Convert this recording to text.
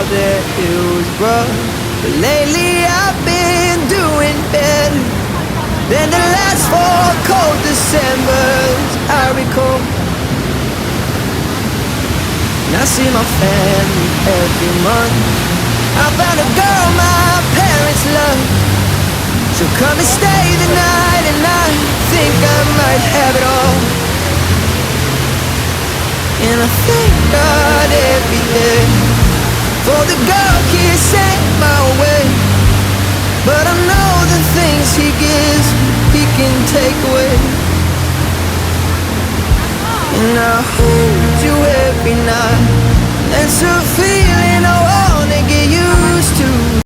thought that it was rough, but lately I've been doing better than the last 4 cold Decembers I recall. And I see my family every month. I found a girl my parents love. She'll come and stay the night, and I think I might have it all. And I thank God every day for the girl He sent my way. But I know the things He gives He can take away. And I hold you every night. That's a feeling I